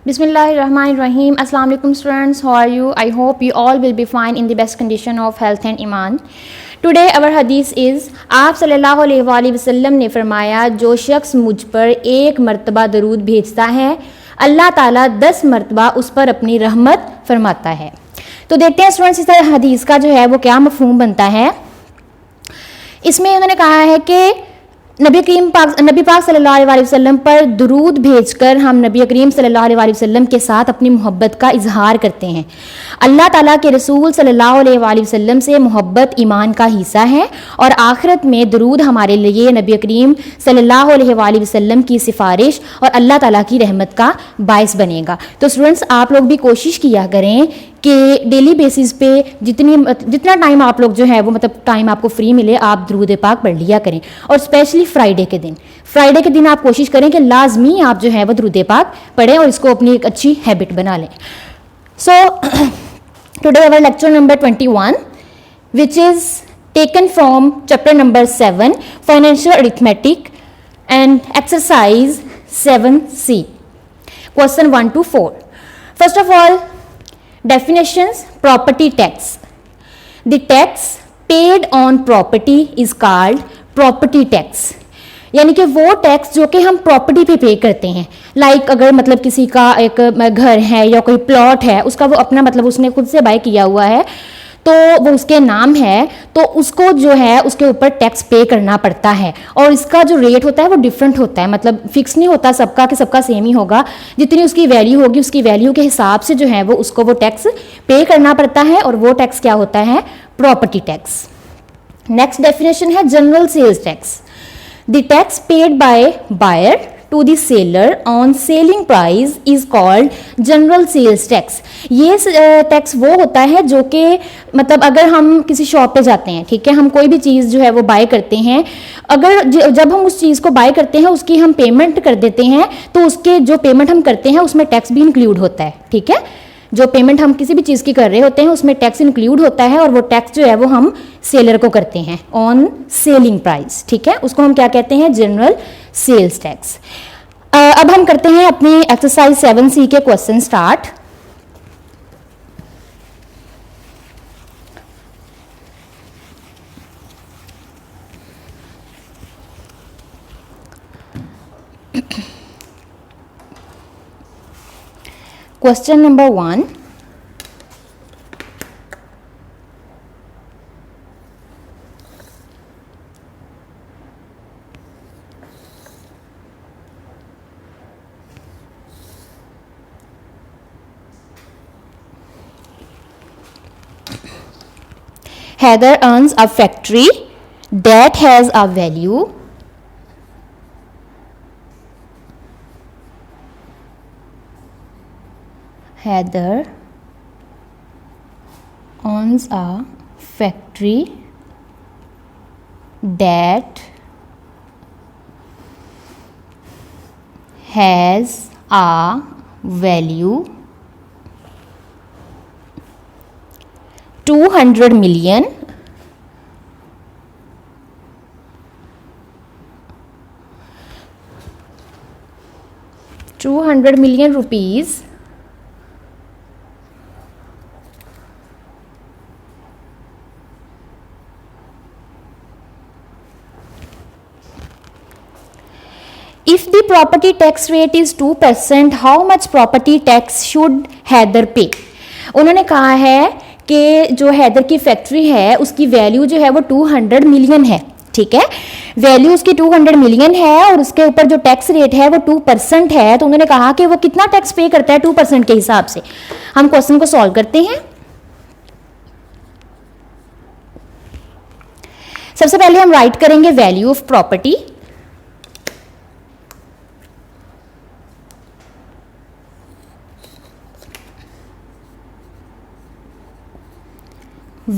Bismillahirrahmanirrahim. Assalamu alaikum students. How are you? I hope you all will be fine in the best condition of health and iman. Today our hadith is आप सल्लल्लाहु अलैहि वसल्लम ने फरमाया जो शख्स मुझ पर एक मरतबा दरूद भेजता है अल्लाह ताला 10 मरतबा उस पर अपनी रहमत फरमाता है। तो देखते हैं स्टूडेंट्स इस हदीस का जो है वो क्या मफहूम बनता है। इसमें उन्होंने कहा है कि नबी पाक सल्लल्लाहु अलैहि वसल्लम पर दुरूद भेजकर हम नबी करीम सल्लल्लाहु अलैहि वसल्लम के साथ अपनी मोहब्बत का इजहार करते हैं। अल्लाह ताला के रसूल सल्लल्लाहु अलैहि वसल्लम से मोहब्बत ईमान का हिस्सा है और आखिरत में दुरूद हमारे लिए नबी करीम सल्लल्लाहु अलैहि वसल्लम की सिफारिश और अल्लाह ताला की रहमत का बायस बनेगा। तो स्टूडेंट्स आप लोग भी कोशिश किया करें कि डेली बेसिस पे जितना टाइम आप लोग जो है वो मतलब टाइम आपको फ्री मिले आप दुरूद पाक पढ़ लिया करें और स्पेशली फ्राइडे के दिन आप कोशिश करें कि लाजमी आप जो है वो दुरूद पाक पढ़ें और इसको अपनी एक अच्छी हैबिट बना लें। So today our lecture number 21 which is taken from chapter number 7 financial arithmetic and exercise 7C question 1 to 4। फर्स्ट ऑफ ऑल definitions property tax the tax paid on property is called property tax यानी कि वो tax जो कि हम property पे करते हैं। लाइक अगर मतलब किसी का एक घर है या कोई प्लॉट है उसका वो अपना मतलब उसने खुद से बाय किया हुआ है तो वो उसके नाम है तो उसको जो है उसके ऊपर टैक्स पे करना पड़ता है और इसका जो रेट होता है वो डिफरेंट होता है, मतलब फिक्स नहीं होता सबका कि सबका सेम ही होगा। जितनी उसकी वैल्यू होगी उसकी वैल्यू के हिसाब से जो है वो उसको वो टैक्स पे करना पड़ता है और वो टैक्स क्या होता है, प्रॉपर्टी टैक्स। नेक्स्ट डेफिनेशन है general sales tax the tax paid by buyer to the seller on selling price is called general sales tax। ये टैक्स वो होता है जो कि मतलब अगर हम किसी शॉप पे जाते हैं, ठीक है, हम कोई भी चीज़ जो है वो बाय करते हैं, अगर जब हम उस चीज़ को बाय करते हैं उसकी हम पेमेंट कर देते हैं तो उसके जो पेमेंट हम करते हैं उसमें टैक्स भी इंक्लूड होता है। ठीक है, जो पेमेंट हम किसी भी चीज़ की कर रहे होते हैं उसमें टैक्स इंक्लूड होता है और वो टैक्स जो है वो हम सेलर को करते हैं ऑन सेलिंग प्राइस। ठीक है, उसको हम क्या कहते हैं, जनरल सेल्स टैक्स। अब हम करते हैं अपनी एक्सरसाइज 7C के question start. Question number 1, Heather owns a factory that has a value Heather owns a factory that has a value 200 million rupees if the property tax rate is 2%, how much property tax should Heather pay? उन्होंने कहा है कि जो हैदर की factory है उसकी value जो है वो 200 मिलियन है। ठीक है, वैल्यू उसकी 200 मिलियन है और उसके ऊपर जो टैक्स रेट है वो 2% है। तो उन्होंने कहा कि वो कितना टैक्स पे करता है 2% के हिसाब से। हम क्वेश्चन को सॉल्व करते हैं। सबसे पहले हम राइट करेंगे value of property.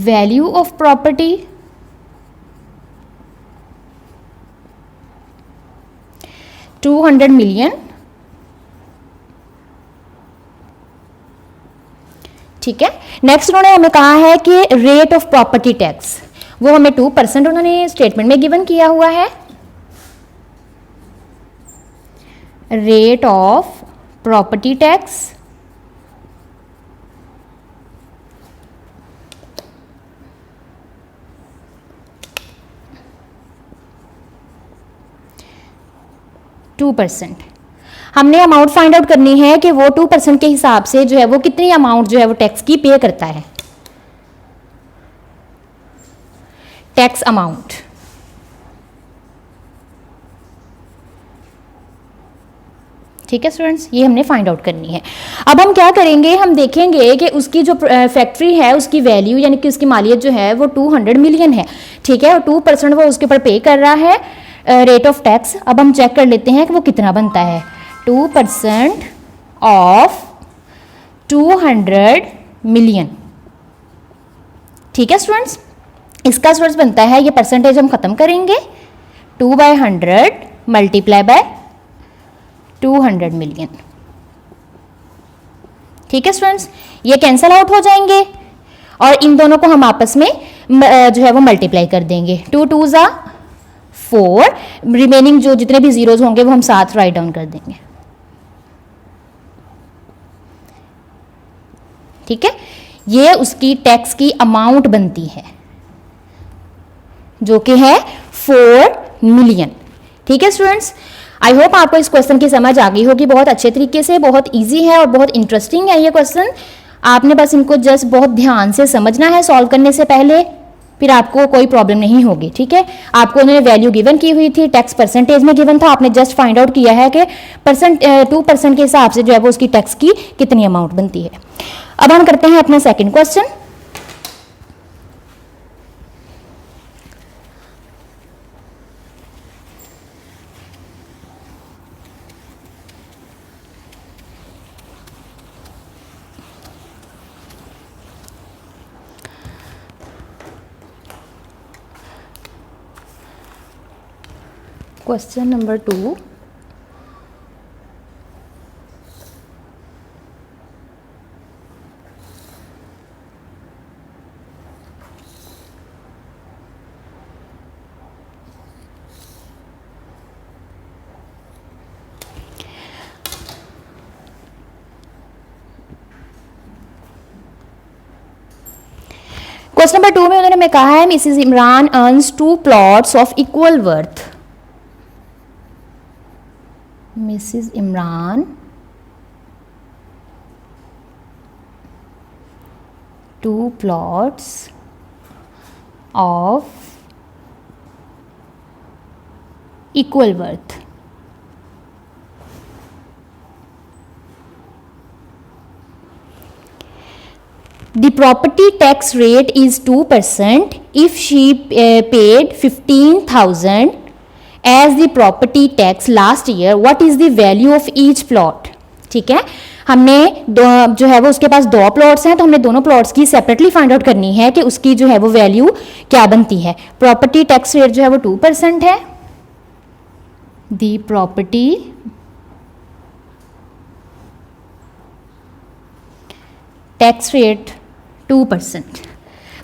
Value of property $200 million। ठीक है, नेक्स्ट उन्होंने हमें कहा है कि रेट ऑफ प्रॉपर्टी टैक्स वो हमें 2% उन्होंने स्टेटमेंट में गिवन किया हुआ है। Rate of property tax, %2। हमने अमाउंट फाइंड आउट करनी है कि वो 2% के हिसाब से जो है वो कितनी अमाउंट जो है वो टैक्स की पे करता है। टैक्स अमाउंट, ठीक है स्टूडेंट्स, ये हमने फाइंड आउट करनी है। अब हम क्या करेंगे, हम देखेंगे कि उसकी जो फैक्ट्री है उसकी वैल्यू यानी कि उसकी मालियत जो है वो 200 मिलियन है, ठीक है, और 2% वो उसके ऊपर पे कर रहा है रेट ऑफ टैक्स। अब हम चेक कर लेते हैं कि वो कितना बनता है। 2% ऑफ 200 मिलियन, ठीक है स्टूडेंट्स, इसका स्टूडेंट्स बनता है, ये परसेंटेज हम खत्म करेंगे, 2/100 मल्टीप्लाई बाय 200 मिलियन, ठीक है स्टूडेंट्स, ये कैंसल आउट हो जाएंगे और इन दोनों को हम आपस में जो है वो मल्टीप्लाई कर देंगे। 2 2 ज़ा 4, रिमेनिंग जो जितने भी जीरोज होंगे वो हम साथ राइट डाउन कर देंगे, ठीक है। ये उसकी टैक्स की अमाउंट बनती है जो कि है 4 मिलियन, ठीक है स्टूडेंट्स। आई होप आपको इस क्वेश्चन की समझ आ गई होगी बहुत अच्छे तरीके से, बहुत इजी है और बहुत इंटरेस्टिंग है ये क्वेश्चन। आपने बस इनको जस्ट बहुत ध्यान से समझना है सॉल्व करने से पहले, फिर आपको कोई प्रॉब्लम नहीं होगी, ठीक है। आपको उन्होंने वैल्यू गिवन की हुई थी, टैक्स परसेंटेज में गिवन था, आपने जस्ट फाइंड आउट किया है कि 2% के हिसाब से जो है वो उसकी टैक्स की कितनी अमाउंट बनती है। अब हम करते हैं अपना second question. Question number 2, question number 2 में उन्होंने हमें कहा है Mrs Imran earns 2 plots of equal worth. Mrs Imran 2 plots of equal worth. The property tax rate is 2% if she paid 15,000 as the property tax last year. What is the value of each plot? ठीक है, हमने जो है वो उसके पास 2 plots हैं तो हमने दोनों प्लॉट्स की सेपरेटली फाइंड आउट करनी है कि उसकी जो है वो वैल्यू क्या बनती है। प्रॉपर्टी टैक्स रेट जो है वो 2% है। दी प्रॉपर्टी टैक्स रेट 2%।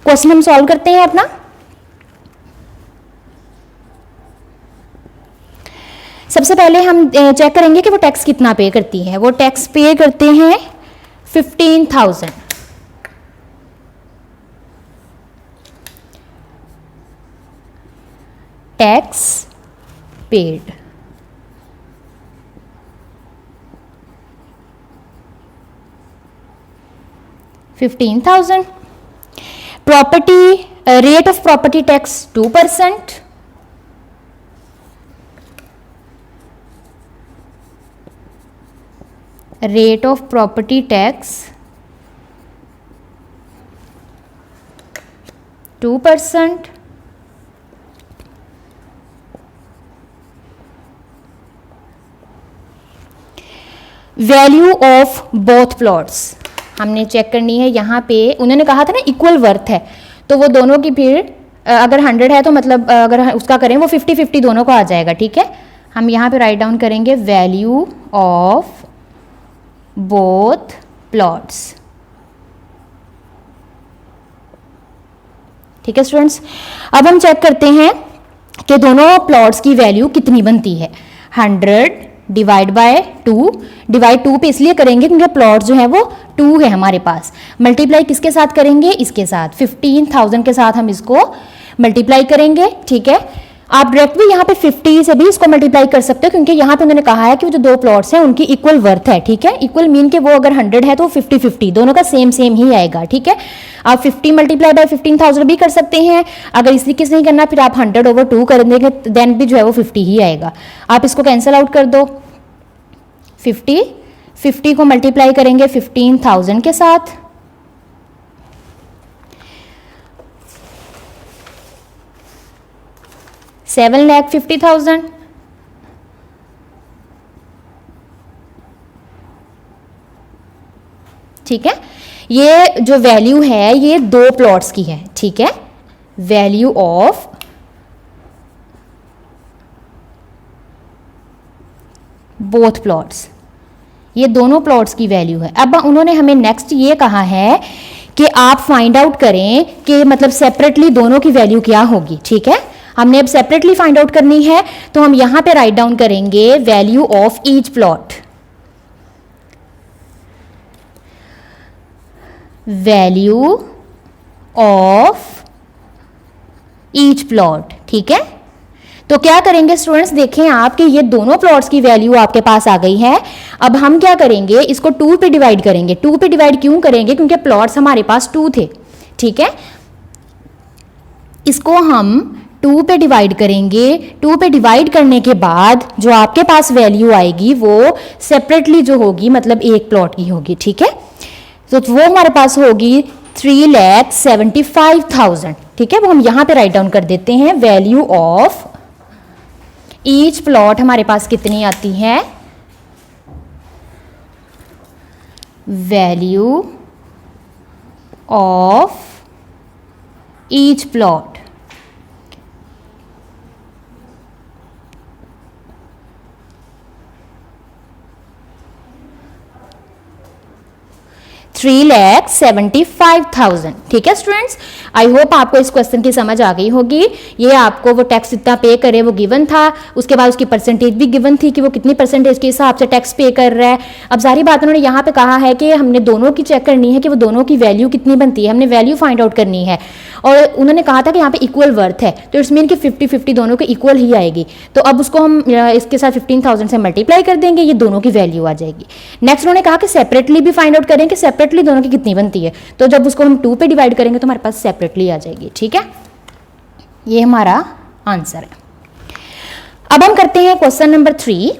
क्वेश्चन हम सॉल्व करते हैं अपना। सबसे पहले हम चेक करेंगे कि वो टैक्स कितना पे करती है। वो टैक्स पे करते हैं 15,000। Tax paid $15,000। Property rate of property tax 2%। Rate of property tax 2%। Value of both plots हमने चेक करनी है। यहाँ पे उन्होंने कहा था ना इक्वल वर्थ है, तो वो दोनों की फिर अगर 100 है तो मतलब अगर उसका करें वो 50-50 दोनों को आ जाएगा। ठीक है, हम यहाँ पे राइट डाउन करेंगे वैल्यू ऑफ बोथ प्लॉट्स। ठीक है स्टूडेंट्स, अब हम चेक करते हैं कि दोनों प्लॉट्स की वैल्यू कितनी बनती है। 100 डिवाइड बाय 2, डिवाइड 2 पे इसलिए करेंगे क्योंकि प्लॉट जो है वो 2 है हमारे पास, मल्टीप्लाई किसके साथ करेंगे, इसके साथ 15,000 के साथ हम इसको मल्टीप्लाई करेंगे। ठीक है, आप डायरेक्ट भी यहाँ पे 50 से भी इसको मल्टीप्लाई कर सकते हो क्योंकि यहाँ पे उन्होंने कहा है कि वो जो दो प्लॉट्स हैं उनकी इक्वल वर्थ है। ठीक है, इक्वल मीन के वो अगर 100 है तो 50-50 दोनों का सेम सेम ही आएगा। ठीक है, आप 50 मल्टीप्लाई बाय 15,000 भी कर सकते हैं, अगर इसी किस नहीं करना फिर आप 100/2 कर देंगे, देन भी जो है वो 50 ही आएगा। आप इसको कैंसिल आउट कर दो, 50 को मल्टीप्लाई करेंगे 15,000 के साथ, 7,50,000। ठीक है, ये जो वैल्यू है ये दो प्लॉट्स की है। ठीक है, वैल्यू ऑफ बोथ प्लॉट्स, ये दोनों प्लॉट्स की वैल्यू है। अब उन्होंने हमें नेक्स्ट ये कहा है कि आप फाइंड आउट करें कि मतलब सेपरेटली दोनों की वैल्यू क्या होगी। ठीक है, हमने अब सेपरेटली फाइंड आउट करनी है तो हम यहां पे राइट डाउन करेंगे value of each plot, value of each plot. ठीक है, तो क्या करेंगे स्टूडेंट्स, देखें आप कि ये दोनों प्लॉट्स की वैल्यू आपके पास आ गई है। अब हम क्या करेंगे, इसको 2 पे डिवाइड करेंगे। 2 पे डिवाइड क्यों करेंगे, क्योंकि प्लॉट्स हमारे पास 2 थे। ठीक है, इसको हम 2 पे डिवाइड करेंगे। 2 पे डिवाइड करने के बाद जो आपके पास वैल्यू आएगी वो सेपरेटली जो होगी मतलब एक प्लॉट की होगी। ठीक है, तो वो हमारे पास होगी 3,75,000। ठीक है, वो हम यहां पे राइट डाउन कर देते हैं। वैल्यू ऑफ ईच प्लॉट हमारे पास कितनी आती है, वैल्यू ऑफ ईच प्लॉट 3,75,000। ठीक है स्टूडेंट्स, आई होप आपको इस क्वेश्चन की समझ आ गई होगी। ये आपको वो टैक्स जितना पे करे वो गिवन था, उसके बाद उसकी परसेंटेज भी गिवन थी कि वो कितनी परसेंटेज के हिसाब से टैक्स पे कर रहा है। अब सारी बात उन्होंने यहाँ पे कहा है कि हमने दोनों की चेक करनी है कि वो दोनों की वैल्यू कितनी बनती है, हमने वैल्यू फाइंड आउट करनी है। और उन्होंने कहा था कि यहाँ पे इक्वल वर्थ है, तो इट्स मीन कि 50-50 दोनों के इक्वल ही आएगी। तो अब उसको हम इसके साथ 15,000 से मल्टीप्लाई कर देंगे, ये दोनों की वैल्यू आ जाएगी। नेक्स्ट उन्होंने कहा कि सेपरेटली भी फाइंड आउट करें कि सेपरेटली दोनों की कितनी बनती है, तो जब उसको हम 2 पे डिवाइड करेंगे तो हमारे पास सेपरेटली आ जाएगी। ठीक है, ये हमारा आंसर है। अब हम करते हैं क्वेश्चन नंबर 3।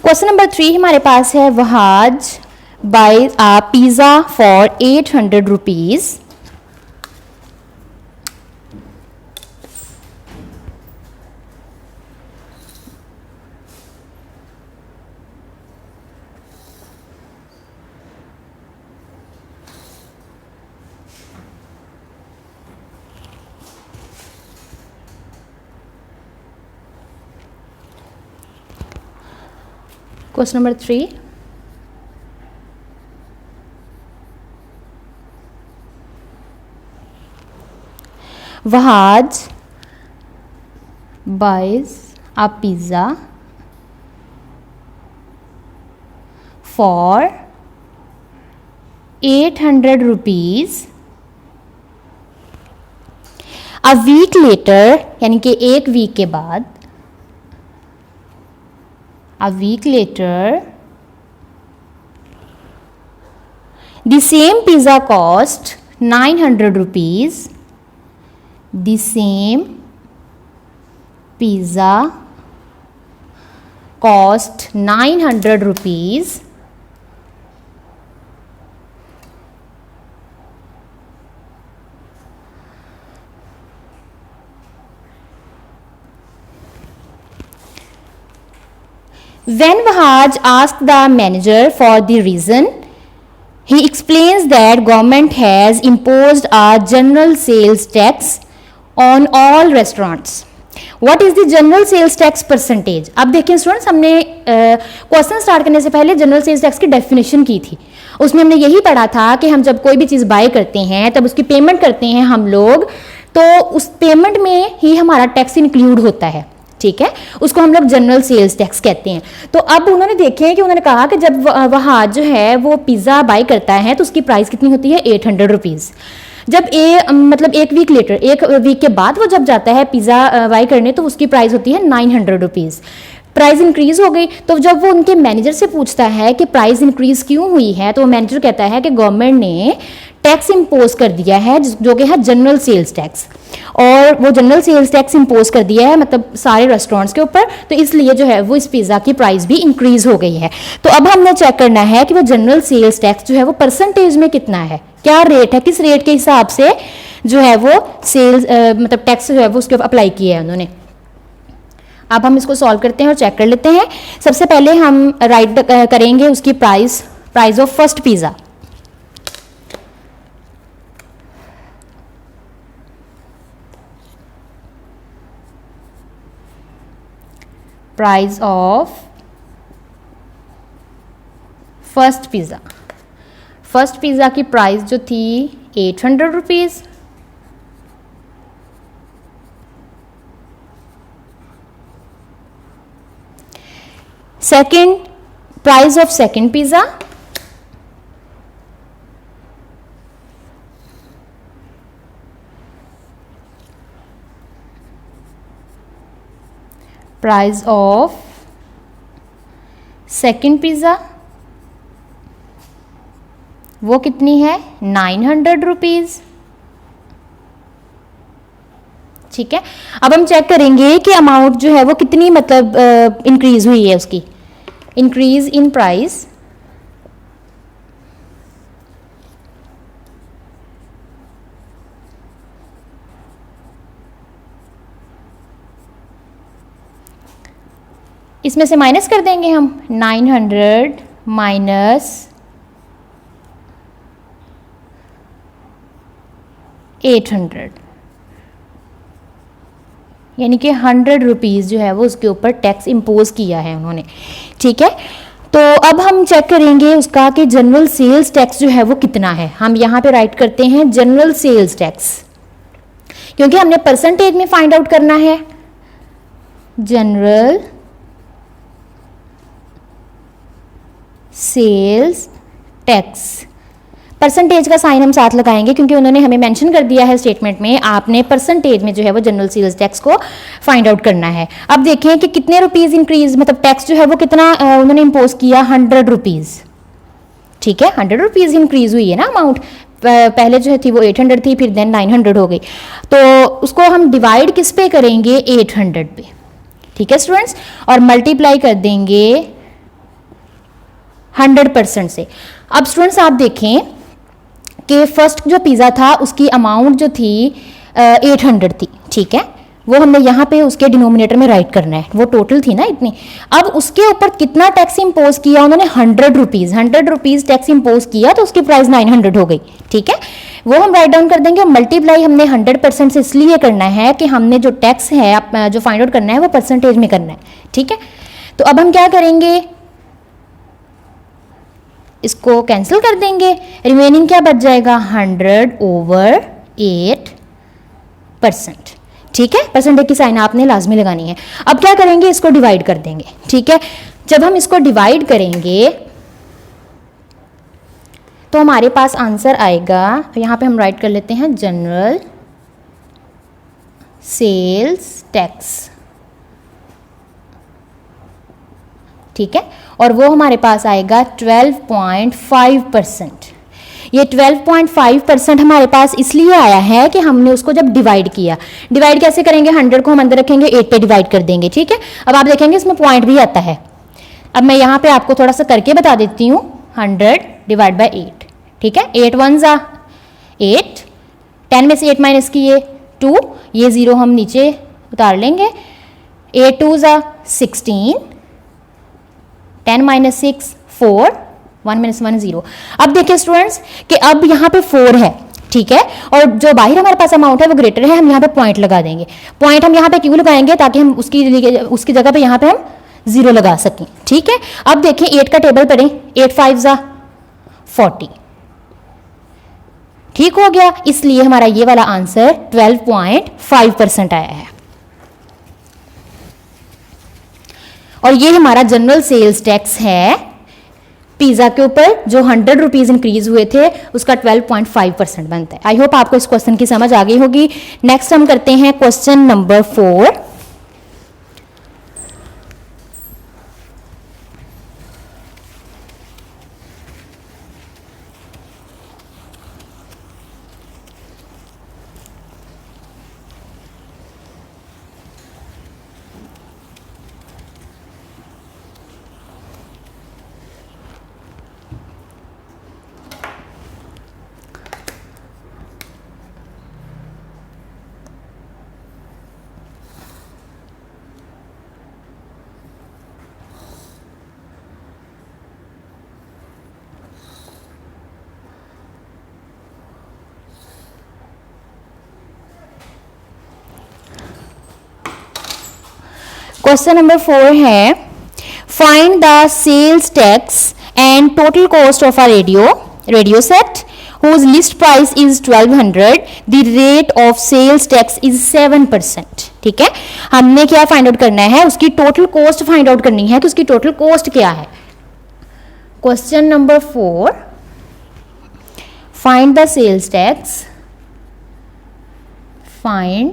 क्वेश्चन नंबर 3 हमारे पास है, Wahaj buy a pizza for 800 rupees. Question number 3. Wahaj buys a pizza for 800 rupees. A week later, यानी कि एक वीक के बाद, a week later, the same pizza cost 900 rupees. The same pizza cost 900 rupees. When Wahaj asked the manager for the reason, he explains that government has imposed a general sales tax on all restaurants. What is the general sales tax percentage? अब देखिए students, हमने question start करने से पहले general sales tax की definition की थी। उसमें हमने यही पढ़ा था कि हम जब कोई भी चीज़ बाय करते हैं तब उसकी पेमेंट करते हैं हम लोग, तो उस पेमेंट में ही हमारा टैक्स इंक्लूड होता है, ठीक है, उसको हम लोग जनरल सेल्स टैक्स कहते हैं। तो अब उन्होंने देखे कि उन्होंने कहा कि जब वहाँ जो है वो पिज़्ज़ा बाय करता है तो उसकी प्राइस कितनी होती है, 800 रुपीज़। जब मतलब एक वीक लेटर, एक वीक के बाद वो जब जाता है पिज़्ज़ा बाय करने तो उसकी प्राइस होती है 900 रुपीज़। प्राइस इंक्रीज हो गई, तो जब वो उनके मैनेजर से पूछता है कि प्राइस इंक्रीज क्यों हुई है, तो वो मैनेजर कहता है कि गवर्नमेंट ने टैक्स इम्पोज कर दिया है जो कि है जनरल सेल्स टैक्स, और वो जनरल सेल्स टैक्स इम्पोज कर दिया है मतलब सारे रेस्टोरेंट्स के ऊपर, तो इसलिए जो है वो इस पिज़्ज़ा की प्राइस भी इंक्रीज हो गई है। तो अब हमने चेक करना है कि वो जनरल सेल्स टैक्स जो है वो परसेंटेज में कितना है, क्या रेट है, किस रेट के हिसाब से जो है वो सेल्स मतलब टैक्स जो है वो उसके ऊपर अप्लाई किया है उन्होंने। अब हम इसको सॉल्व करते हैं और चेक कर लेते हैं। सबसे पहले हम राइट करेंगे उसकी price of first pizza. Price of first pizza, first pizza की प्राइस जो थी 800 rupees. Second, price of second pizza, price of second pizza वो कितनी है, 900 रुपीज़, ठीक है। अब हम चेक करेंगे कि अमाउंट जो है वो कितनी मतलब इंक्रीज हुई है, उसकी इंक्रीज इन प्राइस इसमें से माइनस कर देंगे हम 900 माइनस 800, यानी कि 100 रुपीज़ जो है वो उसके ऊपर टैक्स इम्पोज किया है उन्होंने, ठीक है। तो अब हम चेक करेंगे उसका कि जनरल सेल्स टैक्स जो है वो कितना है। हम यहाँ पे राइट करते हैं जनरल सेल्स टैक्स, क्योंकि हमने परसेंटेज में फाइंड आउट करना है। जनरल सेल्स टैक्स, परसेंटेज का साइन हम साथ लगाएंगे क्योंकि उन्होंने हमें मेंशन कर दिया है स्टेटमेंट में, आपने परसेंटेज में जो है वो जनरल सेल्स टैक्स को फाइंड आउट करना है। अब देखें कि कितने रुपीज़ इंक्रीज, मतलब टैक्स जो है वो कितना उन्होंने इम्पोज किया, 100 रुपीज़, ठीक है। 100 रुपीज़ इंक्रीज हुई है ना अमाउंट, पहले जो थी वो 800 थी, फिर देन 900 हो गई, तो उसको हम डिवाइड किस पे करेंगे, 800 पे, ठीक है स्टूडेंट्स, और मल्टीप्लाई कर देंगे 100% से। अब स्टूडेंट्स आप देखें कि फर्स्ट जो पिज़्ज़ा था उसकी अमाउंट जो थी 800 थी, ठीक है, वो हमने यहाँ पे उसके डिनोमिनेटर में राइट करना है, वो टोटल थी ना इतनी। अब उसके ऊपर कितना टैक्स इम्पोज किया उन्होंने, 100 रुपीज़, 100 रुपीज़ टैक्स इम्पोज किया तो उसकी प्राइस 900 हो गई, ठीक है। वो हम राइट डाउन कर देंगे। मल्टीप्लाई हमने 100% से इसलिए करना है कि हमने जो टैक्स है जो फाइंड आउट करना है वो परसेंटेज में करना है, ठीक है। तो अब हम क्या करेंगे, इसको कैंसिल कर देंगे, रिमेनिंग क्या बच जाएगा, 100/8%, ठीक है। परसेंटेज की साइन आपने लाजमी लगानी है। अब क्या करेंगे, इसको डिवाइड कर देंगे, ठीक है। जब हम इसको डिवाइड करेंगे तो हमारे पास आंसर आएगा, यहाँ पे हम राइट कर लेते हैं जनरल सेल्स टैक्स, ठीक है, और वो हमारे पास आएगा 12.5%। ये 12.5% हमारे पास इसलिए आया है कि हमने उसको जब डिवाइड किया, डिवाइड कैसे करेंगे, 100 को हम अंदर रखेंगे, 8 पे डिवाइड कर देंगे, ठीक है। अब आप देखेंगे इसमें पॉइंट भी आता है। अब मैं यहाँ पे आपको थोड़ा सा करके बता देती हूँ, 100 डिवाइड बाई 8, ठीक है, 8 1 8, 10 में से 8 माइनस किए 2, ये 0 हम नीचे उतार लेंगे, 8 2 16, 10 माइनस 6 4, 1 माइनस 1 0। अब देखिए स्टूडेंट्स कि अब यहाँ पे 4 है, ठीक है, और जो बाहर हमारे पास अमाउंट है वो ग्रेटर है, हम यहाँ पे पॉइंट लगा देंगे। पॉइंट हम यहाँ पे क्यों लगाएंगे? ताकि हम उसकी जगह पे यहाँ पे हम 0 लगा सकें, ठीक है। अब देखें 8 का टेबल पढ़ें, 8 5 जा 40, ठीक हो गया। इसलिए हमारा ये वाला आंसर 12.5% आया है। और ये हमारा जनरल सेल्स टैक्स है पिज्जा के ऊपर, जो 100 रुपीज इंक्रीज हुए थे, उसका 12.5% बनता है। आई होप आपको इस क्वेश्चन की समझ आ गई होगी। नेक्स्ट हम करते हैं क्वेश्चन नंबर 4। क्वेश्चन नंबर 4 है, find the sales tax and total cost of a radio set whose list price is 1200, the rate of sales tax is 7%। ठीक है, हमने क्या फाइंड आउट करना है? उसकी टोटल कॉस्ट फाइंड आउट करनी है कि उसकी टोटल कॉस्ट क्या है। Question number 4, find the sales tax, find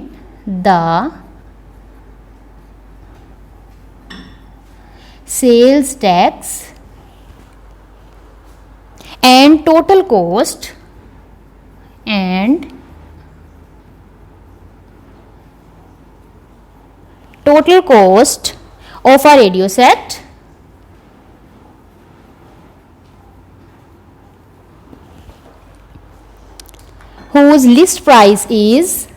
the sales tax and total cost of a radio set whose list price is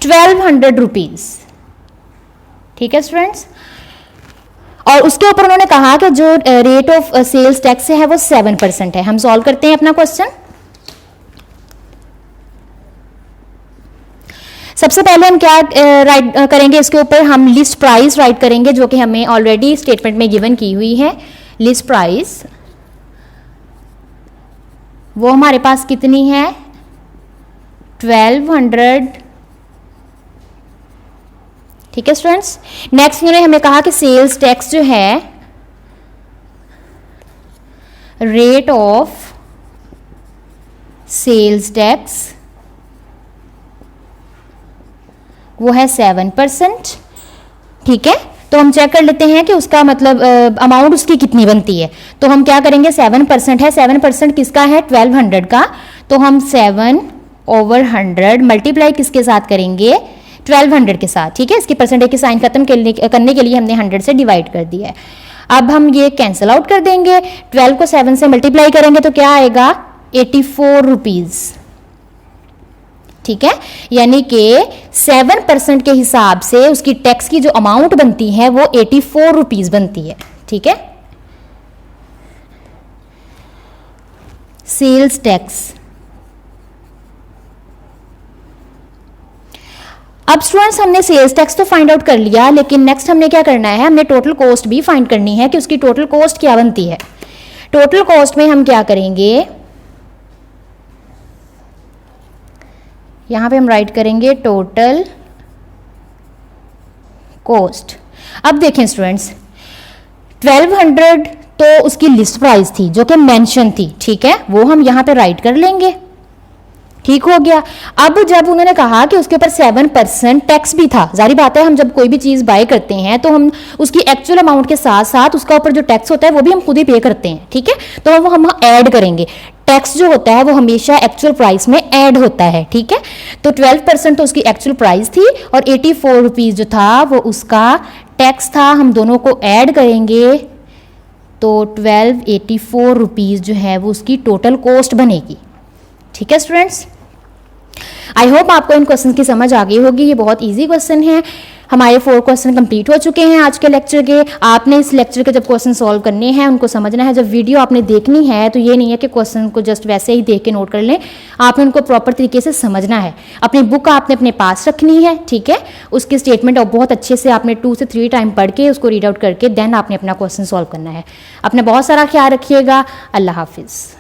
1200 rupees. ठीक है स्टूडेंट्स, और उसके ऊपर उन्होंने कहा कि जो रेट ऑफ सेल्स टैक्स है वो 7% है। हम सॉल्व करते हैं अपना क्वेश्चन। सबसे पहले हम क्या राइट करेंगे? इसके ऊपर हम लिस्ट प्राइस राइट करेंगे, जो कि हमें ऑलरेडी स्टेटमेंट में गिवन की हुई है। लिस्ट प्राइस वो हमारे पास कितनी है? 1200। ठीक है स्टूडेंट्स, नेक्स्ट उन्होंने हमें कहा कि सेल्स टैक्स जो है, रेट ऑफ सेल्स टैक्स वो है 7%। ठीक है, तो हम चेक कर लेते हैं कि उसका मतलब अमाउंट उसकी कितनी बनती है। तो हम क्या करेंगे? 7% है, 7% किसका है? 1200 का। तो हम 7/100 मल्टीप्लाई किसके साथ करेंगे? 1200 के साथ। ठीक है, इसकी परसेंटेज की साइन खत्म करने के लिए हमने 100 से डिवाइड कर दिया है। अब हम ये कैंसिल आउट कर देंगे। 12 को 7 से मल्टीप्लाई करेंगे तो क्या आएगा? 84 रुपीज। ठीक है, यानी कि 7% के हिसाब से उसकी टैक्स की जो अमाउंट बनती है वो 84 रुपीज बनती है। ठीक है, सेल्स टैक्स। अब स्टूडेंट्स हमने सेल्स टैक्स तो फाइंड आउट कर लिया, लेकिन नेक्स्ट हमने क्या करना है? हमने टोटल कॉस्ट भी फाइंड करनी है कि उसकी टोटल कॉस्ट क्या बनती है। टोटल कॉस्ट में हम क्या करेंगे? यहां पे हम राइट करेंगे टोटल कॉस्ट। अब देखें स्टूडेंट्स, 1200 तो उसकी लिस्ट प्राइस थी जो कि मेंशन थी। ठीक है, वो हम यहां पे राइट कर लेंगे। ठीक हो गया। अब जब उन्होंने कहा कि उसके ऊपर 7% टैक्स भी था, जारी बात है हम जब कोई भी चीज़ बाय करते हैं तो हम उसकी एक्चुअल अमाउंट के साथ साथ उसका ऊपर जो टैक्स होता है वो भी हम खुद ही पे करते हैं। ठीक है, तो वो हम ऐड करेंगे। टैक्स जो होता है वो हमेशा एक्चुअल प्राइस में ऐड होता है। ठीक है, तो 12% तो उसकी एक्चुअल प्राइस थी और 84 रुपीज़ जो था वो उसका टैक्स था। हम दोनों को ऐड करेंगे तो 1284 रुपीज़ जो है वो उसकी टोटल कॉस्ट बनेगी। ठीक है स्टूडेंट्स, आई होप आपको इन क्वेश्चन की समझ आ गई होगी। ये बहुत ईजी क्वेश्चन है। हमारे 4 क्वेश्चन कंप्लीट हो चुके हैं आज के लेक्चर के। आपने इस लेक्चर के जब क्वेश्चन सॉल्व करने हैं उनको समझना है। जब वीडियो आपने देखनी है तो ये नहीं है कि क्वेश्चन को जस्ट वैसे ही देख के नोट कर लें, आपने उनको प्रॉपर तरीके से समझना है। अपनी बुक आपने अपने पास रखनी है, ठीक है। उसकी स्टेटमेंट और बहुत अच्छे से आपने 2 से 3 टाइम पढ़ के उसको रीड आउट करके देन आपने अपना क्वेश्चन सॉल्व करना है। अपना बहुत सारा ख्याल रखिएगा। अल्लाह हाफिज़।